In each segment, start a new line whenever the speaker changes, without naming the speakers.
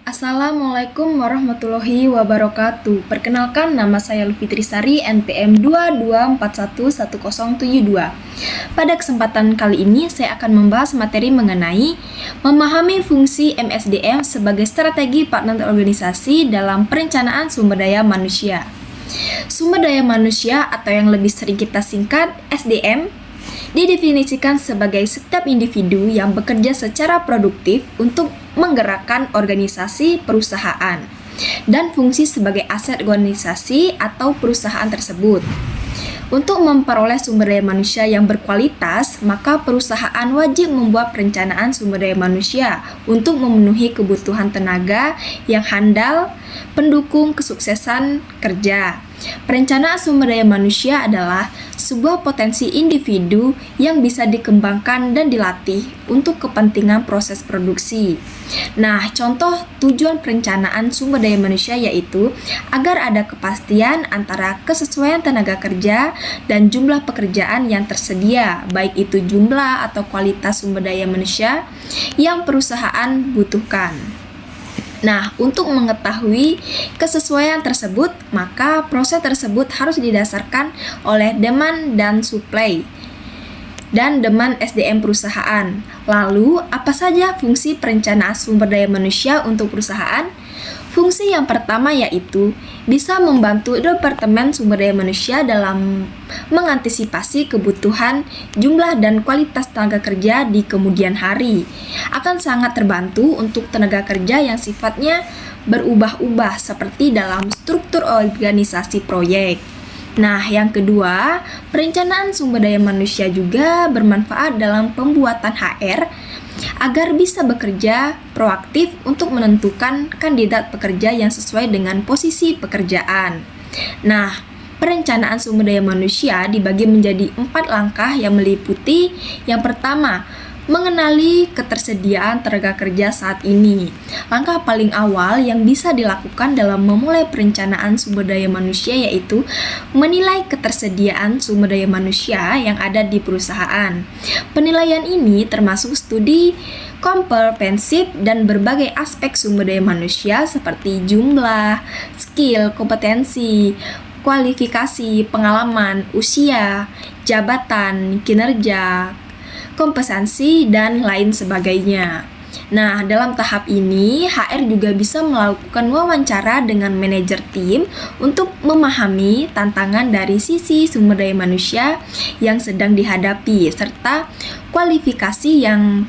Assalamualaikum warahmatullahi wabarakatuh. Perkenalkan, nama saya Lufitri Sari, NPM 22411072. Pada kesempatan kali ini saya akan membahas materi mengenai memahami fungsi MSDM sebagai strategi partner organisasi dalam perencanaan sumber daya manusia. Sumber daya manusia atau yang lebih sering kita singkat SDM didefinisikan sebagai setiap individu yang bekerja secara produktif untuk menggerakkan organisasi perusahaan dan fungsi sebagai aset organisasi atau perusahaan tersebut. Untuk memperoleh sumber daya manusia yang berkualitas, maka perusahaan wajib membuat perencanaan sumber daya manusia untuk memenuhi kebutuhan tenaga yang handal, pendukung kesuksesan kerja. Perencanaan sumber daya manusia adalah sebuah potensi individu yang bisa dikembangkan dan dilatih untuk kepentingan proses produksi. Nah, contoh tujuan perencanaan sumber daya manusia yaitu agar ada kepastian antara kesesuaian tenaga kerja dan jumlah pekerjaan yang tersedia, baik itu jumlah atau kualitas sumber daya manusia yang perusahaan butuhkan. Nah, untuk mengetahui kesesuaian tersebut, maka proses tersebut harus didasarkan oleh demand dan supply dan demand SDM perusahaan. Lalu, apa saja fungsi perencanaan sumber daya manusia untuk perusahaan? Fungsi yang pertama yaitu bisa membantu Departemen Sumber Daya Manusia dalam mengantisipasi kebutuhan, jumlah, dan kualitas tenaga kerja di kemudian hari. Akan sangat terbantu untuk tenaga kerja yang sifatnya berubah-ubah seperti dalam struktur organisasi proyek. Nah, yang kedua, perencanaan sumber daya manusia juga bermanfaat dalam pembuatan HR agar bisa bekerja proaktif untuk menentukan kandidat pekerja yang sesuai dengan posisi pekerjaan. Nah, perencanaan sumber daya manusia dibagi menjadi 4 langkah yang meliputi yang pertama, mengenali ketersediaan tenaga kerja saat ini. Langkah paling awal yang bisa dilakukan dalam memulai perencanaan sumber daya manusia yaitu menilai ketersediaan sumber daya manusia yang ada di perusahaan. Penilaian ini termasuk studi komprehensif dan berbagai aspek sumber daya manusia seperti jumlah, skill, kompetensi, kualifikasi, pengalaman, usia, jabatan, kinerja, kompetensi, dan lain sebagainya. Nah, dalam tahap ini, HR juga bisa melakukan wawancara dengan manajer tim untuk memahami tantangan dari sisi sumber daya manusia yang sedang dihadapi, serta kualifikasi yang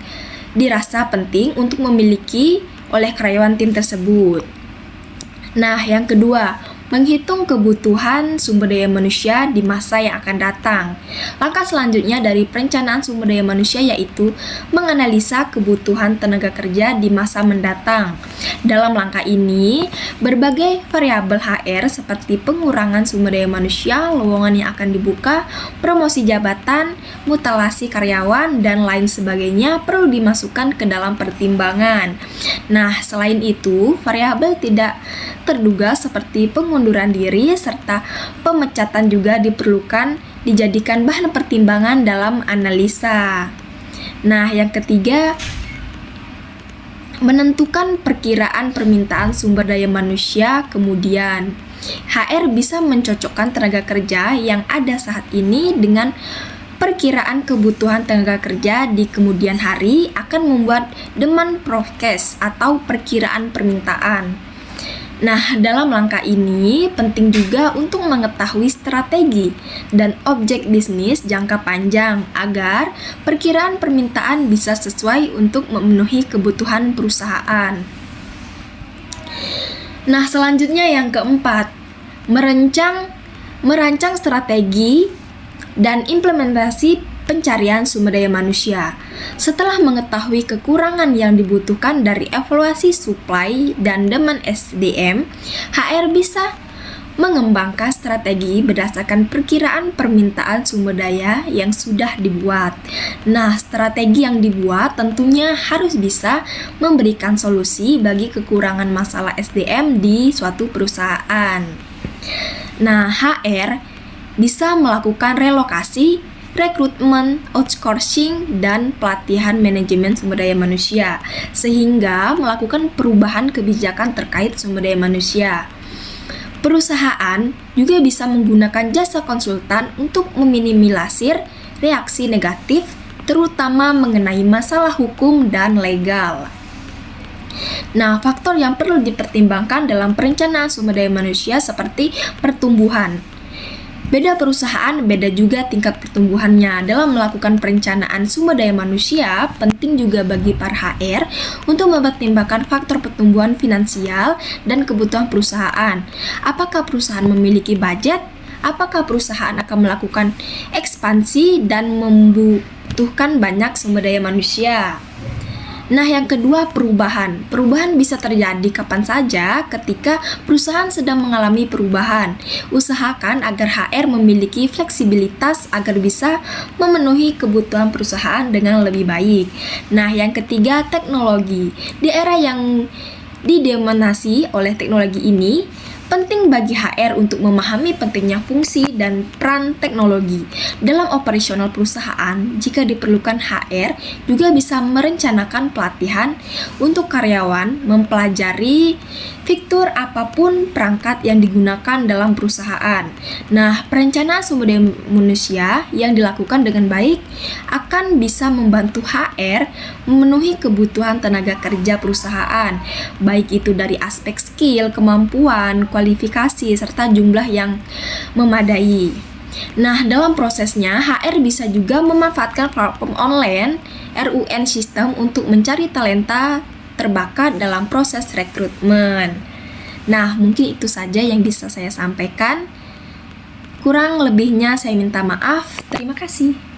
dirasa penting untuk memiliki oleh karyawan tim tersebut. Nah, yang kedua, menghitung kebutuhan sumber daya manusia di masa yang akan datang. Langkah selanjutnya dari perencanaan sumber daya manusia yaitu menganalisa kebutuhan tenaga kerja di masa mendatang. Dalam langkah ini, berbagai variabel HR seperti pengurangan sumber daya manusia, lowongan yang akan dibuka, promosi jabatan, mutilasi karyawan, dan lain sebagainya perlu dimasukkan ke dalam pertimbangan. Nah, selain itu, variabel tidak terduga seperti pengunduran diri serta pemecatan juga diperlukan dijadikan bahan pertimbangan dalam analisa. Nah, yang ketiga, menentukan perkiraan permintaan sumber daya manusia. Kemudian, HR bisa mencocokkan tenaga kerja yang ada saat ini dengan perkiraan kebutuhan tenaga kerja di kemudian hari akan membuat demand forecast atau perkiraan permintaan. Nah, dalam langkah ini penting juga untuk mengetahui strategi dan objek bisnis jangka panjang agar perkiraan permintaan bisa sesuai untuk memenuhi kebutuhan perusahaan. Nah, selanjutnya yang keempat, merancang strategi dan implementasi pencarian sumber daya manusia. Setelah mengetahui kekurangan yang dibutuhkan dari evaluasi supply dan demand SDM, HR bisa mengembangkan strategi berdasarkan perkiraan permintaan sumber daya yang sudah dibuat. Nah, strategi yang dibuat tentunya harus bisa memberikan solusi bagi kekurangan masalah SDM di suatu perusahaan. Nah, HR bisa melakukan relokasi rekrutmen, outsourcing, dan pelatihan manajemen sumber daya manusia, sehingga melakukan perubahan kebijakan terkait sumber daya manusia. Perusahaan juga bisa menggunakan jasa konsultan untuk meminimalisir reaksi negatif, terutama mengenai masalah hukum dan legal. Nah, faktor yang perlu dipertimbangkan dalam perencanaan sumber daya manusia seperti pertumbuhan. Beda perusahaan, beda juga tingkat pertumbuhannya. Dalam melakukan perencanaan sumber daya manusia, penting juga bagi para HR untuk mempertimbangkan faktor pertumbuhan finansial dan kebutuhan perusahaan. Apakah perusahaan memiliki budget? Apakah perusahaan akan melakukan ekspansi dan membutuhkan banyak sumber daya manusia? Nah, yang kedua, perubahan. Perubahan bisa terjadi kapan saja ketika perusahaan sedang mengalami perubahan. Usahakan agar HR memiliki fleksibilitas agar bisa memenuhi kebutuhan perusahaan dengan lebih baik. Nah, yang ketiga, teknologi. Di era yang didominasi oleh teknologi ini, penting bagi HR untuk memahami pentingnya fungsi dan peran teknologi dalam operasional perusahaan. Jika diperlukan, HR juga bisa merencanakan pelatihan untuk karyawan mempelajari fitur apapun perangkat yang digunakan dalam perusahaan. Nah, perencanaan sumber daya manusia yang dilakukan dengan baik akan bisa membantu HR memenuhi kebutuhan tenaga kerja perusahaan, baik itu dari aspek skill, kemampuan, kualifikasi, serta jumlah yang memadai. Nah, dalam prosesnya, HR bisa juga memanfaatkan platform online RUN System untuk mencari talenta terbakat dalam proses rekrutmen. Nah, mungkin itu saja yang bisa saya sampaikan. Kurang lebihnya saya minta maaf. Terima kasih.